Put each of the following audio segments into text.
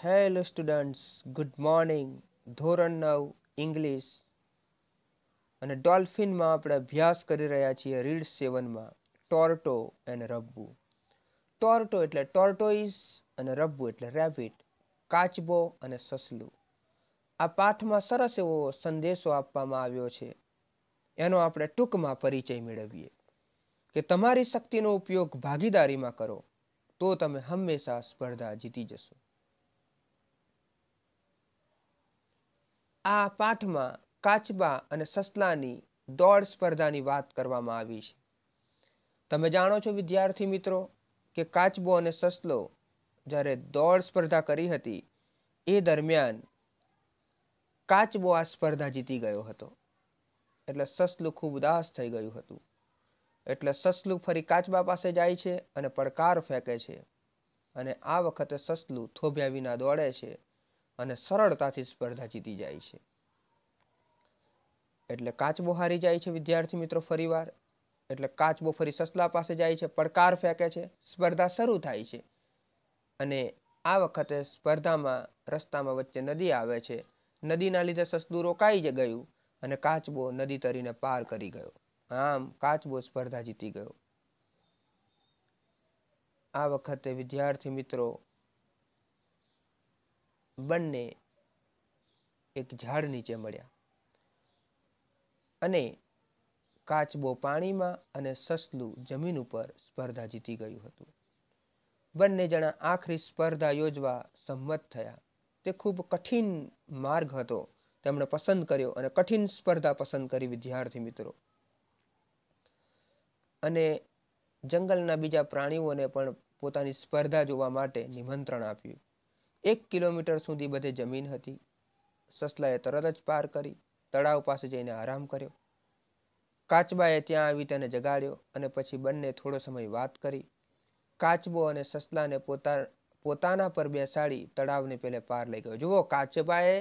Hello students, good morning. ધોરણ 9 English અને ડોલ્ફિનમાં આપણે અભ્યાસ કરી રહ્યા છીએ રીડ 7માં ટોર્ટો અને રબ્બુ. ટોર્ટો એટલે ટોર્ટોઇઝ અને રબ્બુ એટલે રેબિટ, કાચબો અને સસલું. આ પાઠમાં સરસ એવો સંદેશો આપવામાં આવ્યો છે. એનો આપણે ટૂંકમાં પરિચય મેળવીએ કે તમારી શક્તિનો ઉપયોગ ભાગીદારીમાં કરો તો તમે હંમેશા સ્પર્ધા જીતી જશો. આ પાઠમાં કાચબા અને સસલાની દોડ સ્પર્ધાની વાત કરવામાં આવી છે. તમે જાણો છો વિદ્યાર્થી મિત્રો કે કાચબો અને સસલો જ્યારે દોડ સ્પર્ધા કરી હતી એ દરમિયાન કાચબો આ સ્પર્ધા જીતી ગયો હતો. એટલે સસલું ખૂબ ઉદાસ થઈ ગયું હતું. એટલે સસલું ફરી કાચબા પાસે જાય છે અને પડકાર ફેંકે છે. અને આ વખતે સસલું થોભ્યા વિના દોડે છે અને સરળતાથી સ્પર્ધા જીતી જાય છે. એટલે કાચબો હારી જાય છે વિદ્યાર્થી મિત્રો ફરીવાર. એટલે કાચબો ફરી સસલા પાસે જાય છે, પડકાર ફેંકે છે, સ્પર્ધા શરૂ થાય છે. અને આ વખતે સ્પર્ધામાં રસ્તામાં વચ્ચે નદી આવે છે. નદીના લીધે સસલું રોકાઈ ગયું અને કાચબો નદી તરીને પાર કરી ગયો. આમ કાચબો સ્પર્ધા જીતી ગયો. આ વખતે વિદ્યાર્થી મિત્રો બંને એક ઝાડ નીચે મળ્યા અને કાચબો પાણીમાં અને સસલું જમીન ઉપર સ્પર્ધા જીતી ગયું હતું. બંને જણા આખરી સ્પર્ધા યોજવા સંમત થયા. તે ખૂબ કઠિન માર્ગ હતો તેમણે પસંદ કર્યો અને કઠિન સ્પર્ધા પસંદ કરી વિદ્યાર્થી મિત્રો. અને જંગલના બીજા પ્રાણીઓને પણ પોતાની સ્પર્ધા જોવા માટે નિમંત્રણ આપ્યું. 1 કિલોમીટર સુધી બધે જમીન હતી. સસલાએ તરત જ પાર કરી તળાવ પાસે જઈને આરામ કર્યો. કાચબાએ ત્યાં આવી તેને જગાડ્યો અને પછી બંને થોડો સમય વાત કરી. કાચબો અને સસલાને પોતાના પર બેસાડી તળાવને પેલે પાર લઈ ગયો. જુઓ, કાચબાએ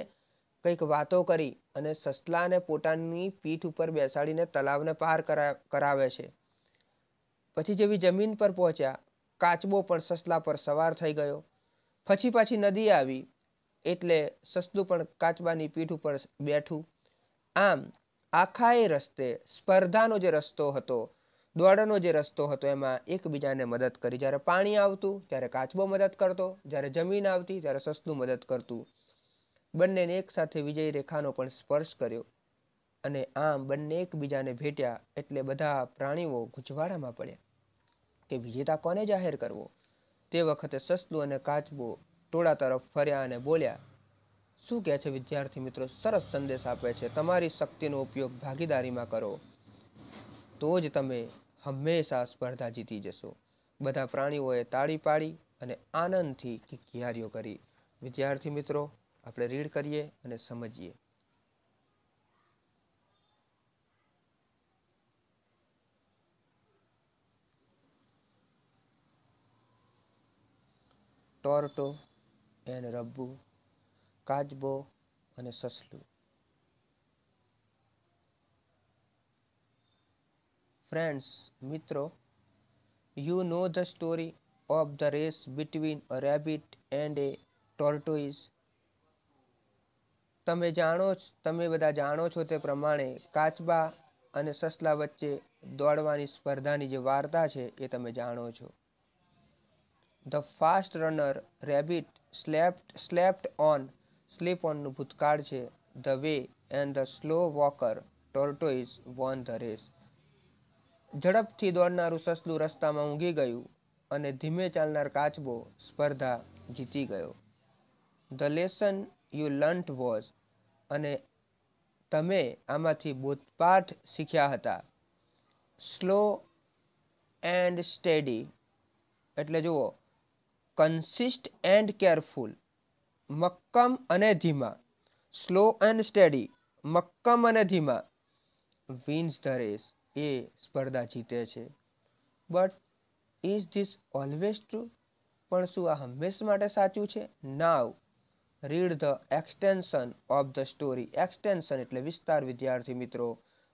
કંઈક વાતો કરી અને સસલાને પોતાની પીઠ ઉપર બેસાડીને તળાવને પાર કરાવે છે. પછી જેવી જમીન પર પહોંચ્યા કાચબો પણ સસલા પર સવાર થઈ ગયો. પછી પાછી નદી આવી એટલે સસલું પણ કાચબાની પીઠ ઉપર બેઠું. આમ આખા એ રસ્તે સ્પર્ધાનો જે રસ્તો હતો, દોડનો જે રસ્તો હતો, એમાં એકબીજાને મદદ કરી. જ્યારે પાણી આવતું ત્યારે કાચબો મદદ કરતો, જ્યારે જમીન આવતી ત્યારે સસલું મદદ કરતું. બંનેને એકસાથે વિજય રેખાનો પણ સ્પર્શ કર્યો અને આમ બંને એકબીજાને ભેટ્યા એટલે બધા પ્રાણીઓ ગૂંચવાડામાં પડ્યા કે વિજેતા કોને જાહેર કરવો. તે વખતે સસલું અને કાચબો ટોળા તરફ ફર્યા અને બોલ્યા. શું કહે છે વિદ્યાર્થી મિત્રો? સરસ સંદેશ આપે છે. તમારી શક્તિનો ઉપયોગ ભાગીદારીમાં કરો તો જ તમે હંમેશા સ્પર્ધા જીતી જશો. બધા પ્રાણીઓએ તાળી પાડી અને આનંદથી કિકિયારીઓ કરી. વિદ્યાર્થી મિત્રો, આપણે રીડ કરીએ અને સમજીએ. ટોર્ટો એન્ડ રબ્બુ, કાચબો અને સસલું. Friends, મિત્રો, you know the story of the race between a rabbit and a tortoise. તમે બધા જાણો છો તે પ્રમાણે કાચબા અને સસલા વચ્ચે દોડવાની સ્પર્ધાની જે વાર્તા છે એ તમે જાણો છો. The fast runner rabbit slept on નું ભૂતકાળ છે. The way and the slow walker tortoise won the race. ઝડપથી દોડનારું સસલું રસ્તામાં ઊંઘી ગયું અને ધીમે ચાલનાર કાચબો સ્પર્ધા જીતી ગયો. The lesson you learnt was, અને તમે આમાંથી બોધપાઠ શીખ્યા હતા. સ્લો એન્ડ સ્ટેડી એટલે જુઓ, કન્સિસ્ટ એન્ડ કેરફુલ, મક્કમ અને ધીમા. સ્લો એન્ડ સ્ટેડી, મક્કમ અને ધીમા. વિન્સ ધ રેસ, એ સ્પર્ધા જીતે છે. But is this always true? પણ શું આ હંમેશ માટે સાચું છે? Now read the extension of the story. Extension એટલે વિસ્તાર વિદ્યાર્થી મિત્રો.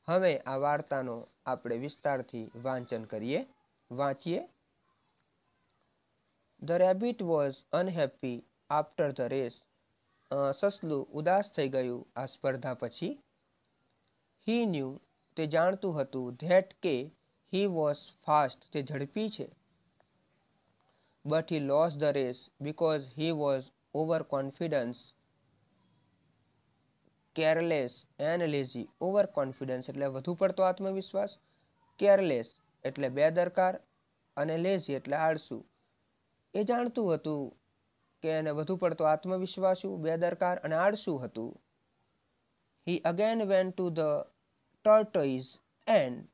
હવે આ વાર્તાનો આપણે વિસ્તારથી વાંચીએ. The rabbit was unhappy after the race. સસલું ઉદાસ થઈ ગયું આ સ્પર્ધા પછી. He knew, તે જાણતું હતું, that કે he was fast, તે ઝડપી છે. But he lost the race because he was overconfident, careless and lazy. Overconfidence એટલે વધુ પડતો આત્મવિશ્વાસ, careless એટલે બેદરકાર અને lazy એટલે આળસુ. એ જાણતું હતું કે એને વધુ પડતો આત્મવિશ્વાસુ, બેદરકાર અને આળસુ હતું. He again went to the tortoise and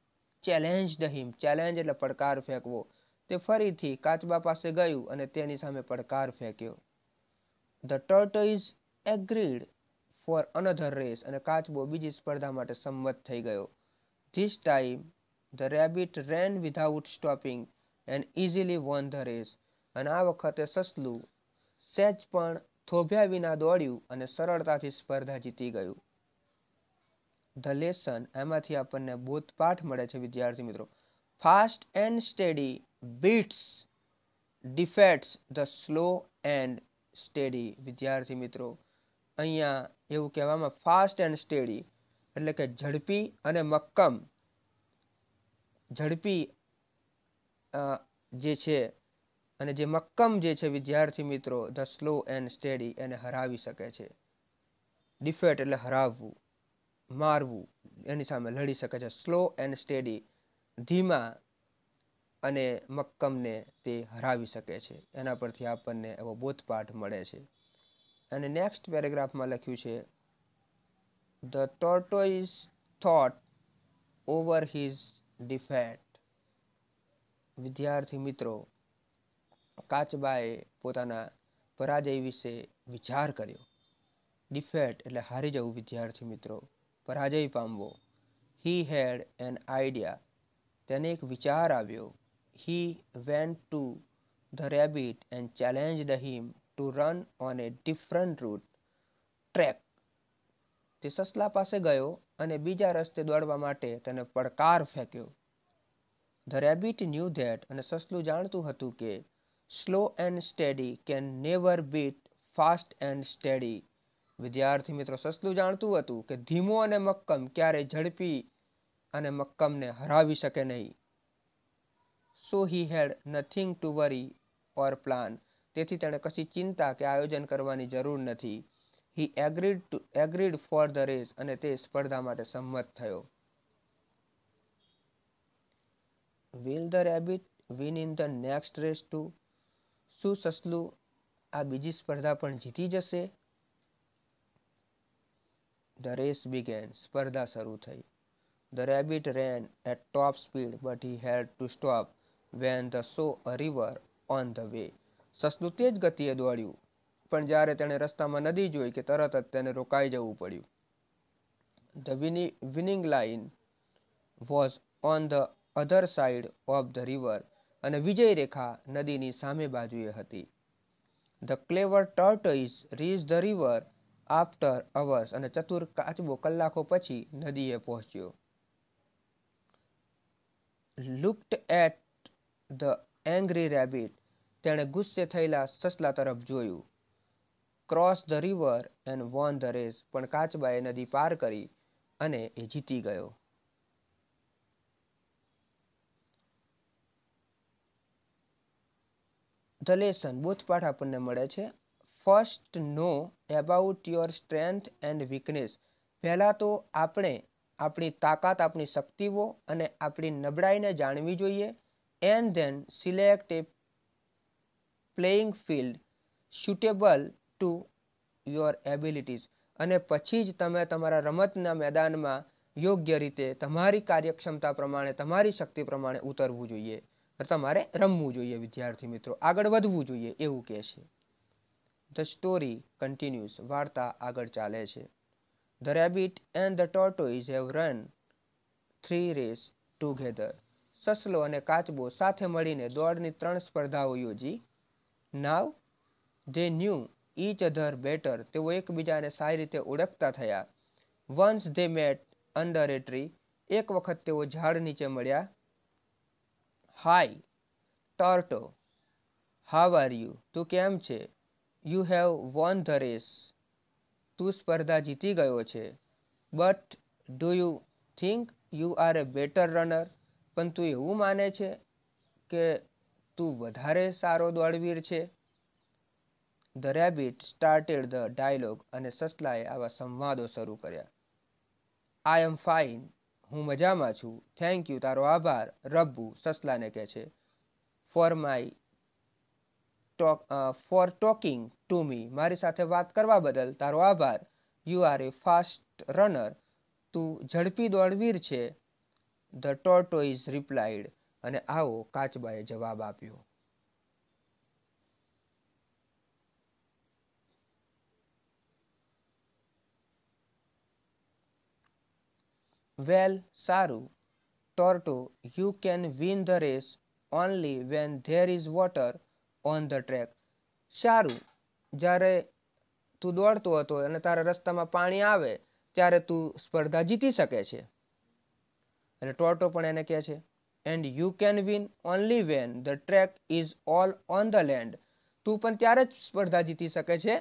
challenged him. Challenge એટલે પડકાર ફેંકવો. તે ફરીથી કાચબા પાસે ગયું અને તેની સામે પડકાર ફેંક્યો. The tortoise agreed for another race. અને કાચબો બીજી સ્પર્ધા માટે સંમત થઈ ગયો. This time the rabbit ran without stopping and easily won the race. અને આ વખતે સસલું સહેજ પણ થોભ્યા વિના દોડ્યું અને સરળતાથી સ્પર્ધા જીતી ગયું. The lesson, એમાંથી આપણને બોધપાઠ મળે છે વિદ્યાર્થી મિત્રો. Fast and steady beats defeats the slow and steady. વિદ્યાર્થી મિત્રો અહીંયા એવું કહેવામાં ફાસ્ટ એન્ડ સ્ટેડી એટલે કે ઝડપી અને મક્કમ. ઝડપી જે છે અને જે મક્કમ જે છે વિદ્યાર્થી મિત્રો, ધ સ્લો એન્ડ સ્ટેડી, એને હરાવી શકે છે. ડિફેટ એટલે હરાવવું, મારવું, એની સામે લડી શકે છે. સ્લો એન્ડ સ્ટેડી ધીમા અને મક્કમને તે હરાવી શકે છે. એના પરથી આપણને એવો બોધપાઠ મળે છે. અને નેક્સ્ટ પેરેગ્રાફમાં લખ્યું છે, the tortoise thought over his defeat. વિદ્યાર્થી મિત્રો કાચબાએ પોતાના પરાજય વિશે વિચાર કર્યો. ડિફેટ એટલે હારી જવું વિદ્યાર્થી મિત્રો, પરાજય પામવો. He had an idea. તેને એક વિચાર આવ્યો. He went to the rabbit and challenged him to run on a different route track. તે સસલા પાસે ગયો અને બીજા રસ્તે દોડવા માટે તેને પડકાર ફેંક્યો. The rabbit knew that, અને સસલું જાણતું હતું કે slow and steady can never bit fast and steady. વિદ્યાર્થી મિત્રો સસલું જાણતું હતું કે ધીમો અને મક્કમ ક્યારેય ઝડપી અને મક્કમને હરાવી શકે નહીં. So he had nothing to worry or plan. તેથી તેણે કશી ચિંતા કે આયોજન કરવાની જરૂર નથી. He agreed for the race. અને તે સ્પર્ધા માટે સંમત થયો. Will the rabbit win in the next race too? શું સસલું આ બીજી સ્પર્ધા પણ જીતી જશે? The race began. સ્પર્ધા શરૂ થઈ. The rabbit ran at top speed, but he had to stop when they saw a river on the way. સસલું તેજ ગતિએ દોડ્યું, પણ જ્યારે તેણે રસ્તામાં નદી જોઈ કે તરત જ તેને રોકાઈ જવું પડ્યું. The winning line was on the other side of the river. અને વિજય રેખા નદીની સામે બાજુએ હતી. The clever tortoise reached the river after hours. અને ચતુર કાચબો કલાકો પછી નદીએ પહોંચ્યો. Looked at the angry rabbit. તેણે ગુસ્સે થયેલા સસલા તરફ જોયું. Crossed the river and won the race. પણ કાચબાએ નદી પાર કરી અને એ જીતી ગયો. The lesson, બોધપાઠ આપણને મળે છે. First know about your strength and weakness. પહેલા તો આપણે આપણી તાકાત, આપણી શક્તિઓ અને આપણી નબળાઈને જાણવી જોઈએ. And then select a playing field suitable to your abilities. અને પછી જ તમે તમારા રમતના મેદાનમાં યોગ્ય રીતે તમારી કાર્યક્ષમતા પ્રમાણે, તમારી શક્તિ પ્રમાણે ઉતરવું જોઈએ. તમારે રમવું જોઈએ વિદ્યાર્થી મિત્રો, આગળ વધવું જોઈએ એવું કહે છે. The story continues. વાર્તા આગળ ચાલે છે. The rabbit and the tortoise have run 3 races together. સસલો અને કાચબો સાથે મળીને દોડની 3 સ્પર્ધાઓ યોજી. Now they knew each other better. તેઓ એકબીજાને સારી રીતે ઓળખતા થયા. Once they met under a tree. એક વખત તેઓ ઝાડ નીચે મળ્યા. Hi, Torto. How are you? તું કેમ છે? You have won the race. તું સ્પર્ધા જીતી ગયો છે. But do you think you are a better runner. પણ તું એવું માને છે કે તું વધારે સારો દોડવીર છે. The rabbit started the dialogue. અને સસલાએ આવા સંવાદો શરૂ કર્યા. I am fine. હું મજામાં છું. Thank you. તારો આભાર. રબ્બુ સસલાને કહે છે. For talking to me. મારી સાથે વાત કરવા બદલ તારો આભાર. You are a fast runner. તું ઝડપી દોડવીર છે. The tortoise replied. અને આવો કાચબાએ જવાબ આપ્યો. વેલ, સારું. Torto, you can win the race only when there is water on the track. સારું, જ્યારે તું દોડતો હતો અને તારા રસ્તામાં પાણી આવે ત્યારે તું સ્પર્ધા જીતી શકે છે. એટલે ટોર્ટો પણ એને કહે છે. And you can win only when the track is all on the land. તું પણ ત્યારે જ સ્પર્ધા જીતી શકે છે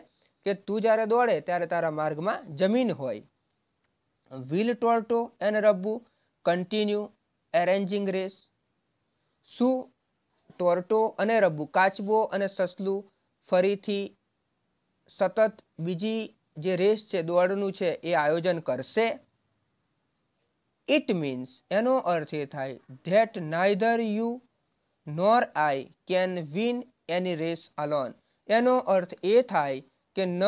કે તું જ્યારે દોડે ત્યારે તારા માર્ગમાં જમીન હોય. Will Torto and Rabbu continue arranging race. શું ટોર્ટો અને રબ્બુ, કાચબો અને સસલું ફરીથી સતત બીજી જે રેસ છે, દોડનું છે, એ આયોજન કરશે? ઇટ મીન્સ, એનો અર્થ એ થાય that neither you nor I can win any race alone. એનો અર્થ એ થાય કે ન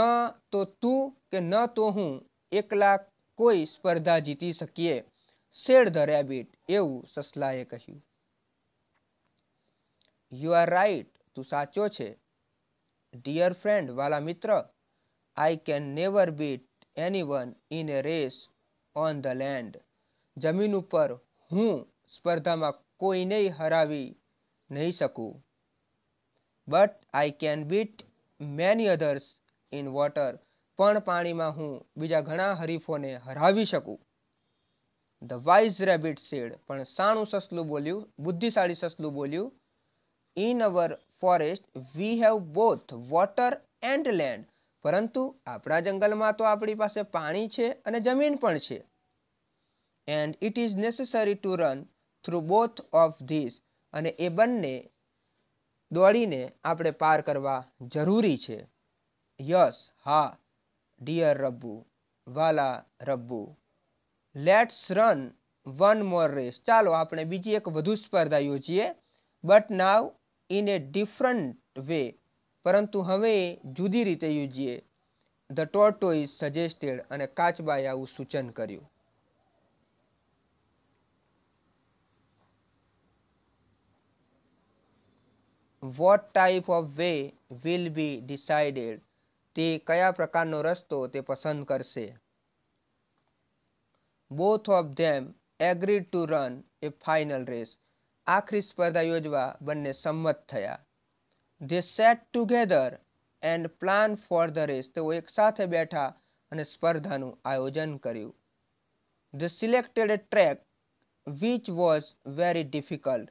તો તું કે ન તો હું એકલા કોઈ સ્પર્ધા જીતી શકીએ. Said the rabbit. એવું સસલાએ કહ્યું. You are right. તું સાચો છે. Dear friend. વાલા મિત્ર. I can never beat anyone in a race on the land. જમીન ઉપર હું સ્પર્ધામાં કોઈને હરાવી નહીં શકું. But I can beat many others in water. પણ પાણીમાં હું બીજા ઘણા હરીફોને હરાવી શકું. The wise rabbit said. પણ શાણું સસલું બોલ્યું, બુદ્ધિશાળી સસલું બોલ્યું. In our forest we have both water and land. પરંતુ આપણા જંગલમાં તો આપણી પાસે પાણી છે અને જમીન પણ છે. And it is necessary two run through both of this. અને એ બંને દોડીને આપણે પાર કરવા જરૂરી છે. યસ, હા. ડિયર રબ્બુ. વાલા Rabbu. Let's run one more race. ચાલો આપણે બીજી એક વધુ સ્પર્ધા યોજીએ. But now in a different way. પરંતુ હવે જુદી રીતે યોજીએ. The tortoise suggested. અને કાચબાએ આવું સૂચન કર્યું. What type of way will be decided. તે કયા પ્રકારનો રસ્તો તે પસંદ કરશે. Both of them agreed to run a final race. આખરી સ્પર્ધા યોજવા બંને સંમત થયા. They set together and plan for the race. તેઓ એક સાથે બેઠા અને સ્પર્ધાનું આયોજન કર્યું. They selected a track which was very difficult.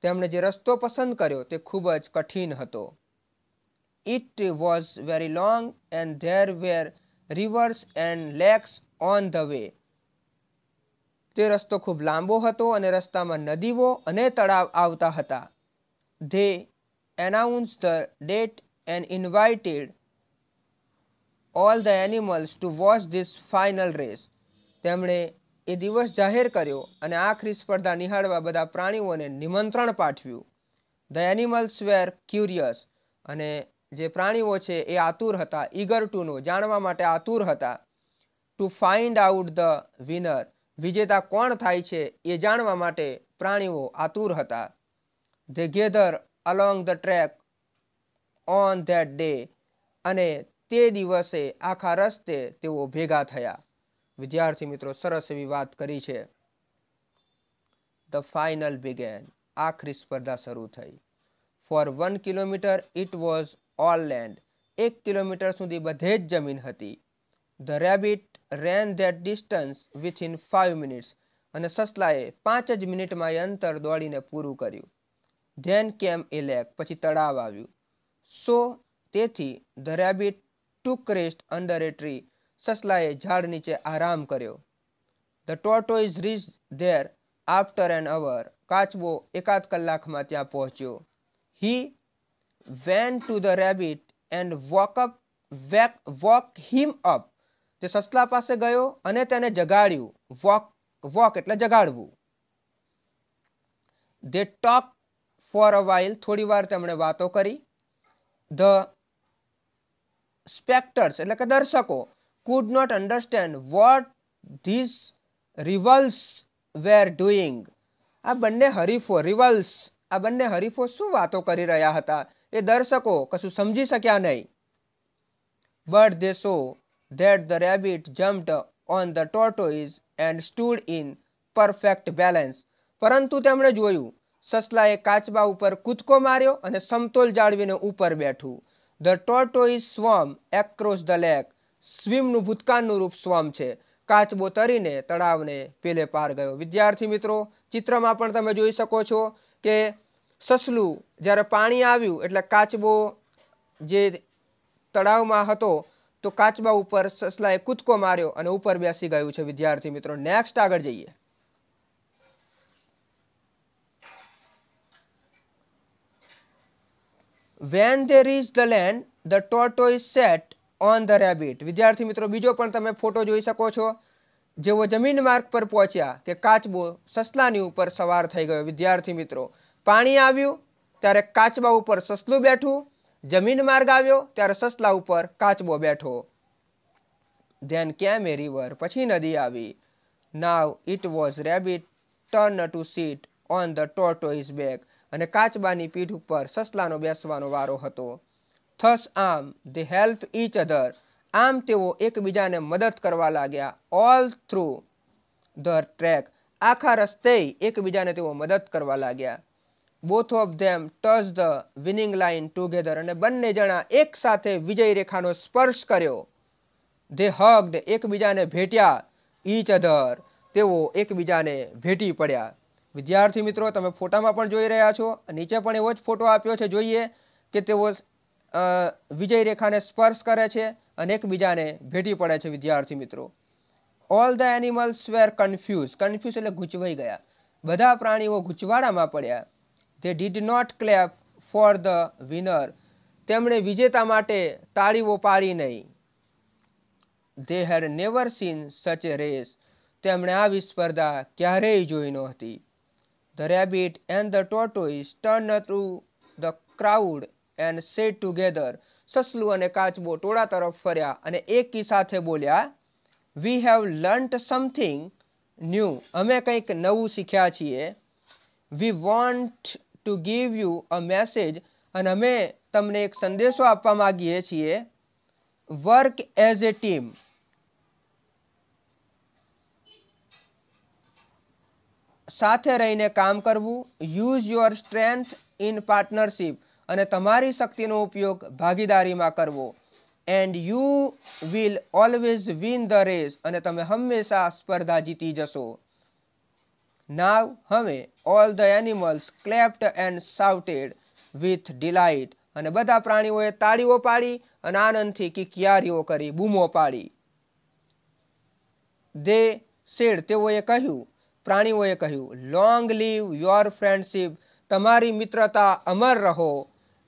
તેમણે જે રસ્તો પસંદ કર્યો તે ખૂબ જ કઠિન હતો. It was very long and there were rivers and lakes on the way. તે રસ્તો ખૂબ લાંબો હતો અને રસ્તામાં નદીઓ અને તળાવ આવતા હતા. They announce the date and invited all the animals to watch this final race. તેમણે એ દિવસ જાહેર કર્યો અને આખરી સ્પર્ધા નિહાળવા બધા પ્રાણીઓને નિમંત્રણ પાઠવ્યું. The animals were curious. અને જે પ્રાણીઓ છે એ આતુર હતા. Eager to know. જાણવા માટે આતુર હતા. To find out the winner. વિજેતા કોણ થાય છે એ જાણવા માટે પ્રાણીઓ આતુર હતા. They gather along the track on that day. અને તે દિવસે આખા રસ્તે તેઓ ભેગા થયા. વિદ્યાર્થી મિત્રો, સરસ એવી વાત કરી છે. The final began. આખરી સ્પર્ધા શરૂ થઈ. For 1 kilometre it was all land. 1 kilometre સુધી બધે જ જમીન હતી. The rabbit ran that distance within 5 minutes. અને સસલાએ 5 જ મિનિટમાં એ અંતર દોડીને પૂરું કર્યું. ધેન કેમ એ લેક. પછી તળાવ આવ્યું. સો તેથી the rabbit took rest under a tree. સસલાએ ઝાડ નીચે આરામ કર્યો. The tortoise reached there after an hour. કાચબો એકાદ કલાકમાં ત્યાં પહોંચ્યો. He went to the rabbit and woke him up. તે સસલા પાસે ગયો અને તેને જગાડ્યું. વોક એટલે જગાડવું. They talked for a while. થોડી વાર તેમણે વાતો કરી. The spectators એટલે કે દર્શકો could not understand what these rivals were doing. આ બંને હરીફો શું વાતો કરી રહ્યા હતા એ દર્શકો કશું સમજી શક્યા નહીં. But they saw that the rabbit jumped on the tortoise and stood in perfect balance. પરંતુ તેમણે જોયું સસલાએ કાચબા ઉપર કૂદકો માર્યો અને સમતોલ જાળવીને ઉપર બેઠું. The tortoise swam across the lake. સ્વિમનું ભૂતકાળનું રૂપ સ્વમ છે. કાચબો તરીને તળાવને પેલે પાર ગયો. વિદ્યાર્થી મિત્રો, ચિત્રમાં પણ તમે જોઈ શકો છો કે સસલું જ્યારે પાણી આવ્યું એટલે કાચબો જે તળાવમાં હતો તો કાચબા ઉપર સસલાએ કૂદકો માર્યો અને ઉપર બેસી ગયું છે. વિદ્યાર્થી મિત્રો, નેક્સ્ટ આગળ જઈએ. When they reached the land, the tortoise sat on the rabbit. વિદ્યાર્થી મિત્રો, બીજો પણ તમે ફોટો જોઈ શકો છો. જેવો જમીન માર્ગ પર પહોંચ્યા કે કાચબો સસલાની ઉપર સવાર થઈ ગયો. વિદ્યાર્થી મિત્રો, પાણી આવ્યું ત્યારે કાચબા ઉપર સસલું બેઠું. જમીન માર્ગ આવ્યો ત્યારે સસલા ઉપર કાચબો બેઠો. Then came a river. પછી નદી આવી. Now it was rabbit turn to sit on the tortoise back. અને કાચબાની પીઠ ઉપર સસલાનો બેસવાનો વારો હતો. Thus આમ they help each other. આમ તેઓ એકબીજાને મદદ કરવા લાગ્યા. All through the track. આખા રસ્તે એકબીજાને તેઓ મદદ કરવા લાગ્યા. Both of them touched the winning line together. અને બંને જણા એક સાથે વિજય રેખાનો સ્પર્શ કર્યો. They hugged. એકબીજાને ભેટ્યા. each other. તેઓ એકબીજાને ભેટી પડ્યા. વિદ્યાર્થી મિત્રો, તમે ફોટામાં પણ જોઈ રહ્યા છો. નીચે પણ એવો જ ફોટો આપ્યો છે. જોઈએ કે તેઓ વિજય રેખાને સ્પર્શ કરે છે અને એકબીજાને ભેટી પડે છે. વિદ્યાર્થી મિત્રો, all the animals were confuse. Confuse એટલે ગૂંચવાઈ ગયા. બધા પ્રાણીઓ ગૂંચવાડામાં પડ્યા. They did not clap for the winner. તેમણે વિજેતા માટે તાળીઓ પાડી નહીં. ધે હેડ નેવર સીન સચ એ રેસ. તેમણે આવી સ્પર્ધા ક્યારેય જોઈ નહોતી. The rabbit and the tortoise turned to the crowd and said together. સસલું અને કાચબો ટોળા તરફ ફર્યા અને એકી સાથે બોલ્યા, We have learnt something new. અમે કંઈક નવું શીખ્યા છીએ. We want to give you a message. અને અમે તમને એક સંદેશો આપવા માંગીએ છીએ. Work as a team. સાથે રહીને કામ કરવું. Use your strength in partnership. અને તમારી શક્તિનો ઉપયોગ ભાગીદારીમાં કરવો. And you will always win the race. અને તમે હંમેશા સ્પર્ધા જીતી જશો. નાવ હવે all the animals clapped and shouted with delight. અને બધા પ્રાણીઓએ તાળીઓ પાડી અને આનંદથી કિકિયારીઓ કરી, બૂમો પાડી. દે સેડ. તેઓએ કહ્યું, પ્રાણીઓએ કહ્યું, લોંગ લીવ યોર ફ્રેન્ડશિપ. તમારી મિત્રતા અમર રહો.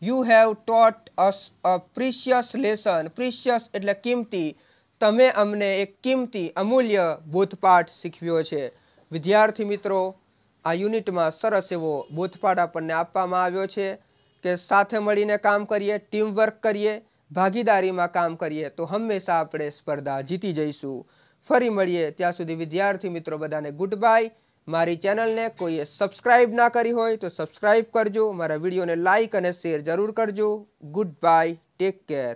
You have taught us a precious lesson. Precious એટલે કિંમતી. તમે અમને એક કિંમતી અમૂલ્ય બોધપાઠ શીખવ્યો છે. વિદ્યાર્થી મિત્રો, આ યુનિટમાં સરસ એવો બોધપાઠ આપણને આપવામાં આવ્યો છે કે સાથે મળીને કામ કરીએ, ટીમવર્ક કરીએ, ભાગીદારીમાં કામ કરીએ તો હંમેશા આપણે સ્પર્ધા જીતી જઈશું. ફરી મળીએ. ત્યાં સુધી વિદ્યાર્થી મિત્રો બધાને ગુડ બાય. મારી ચેનલને કોઈએ સબસ્ક્રાઇબ ના કરી હોય તો સબસ્ક્રાઇબ કરજો. મારા વિડીયોને લાઇક અને શેર જરૂર કરજો. Good bye. Take care.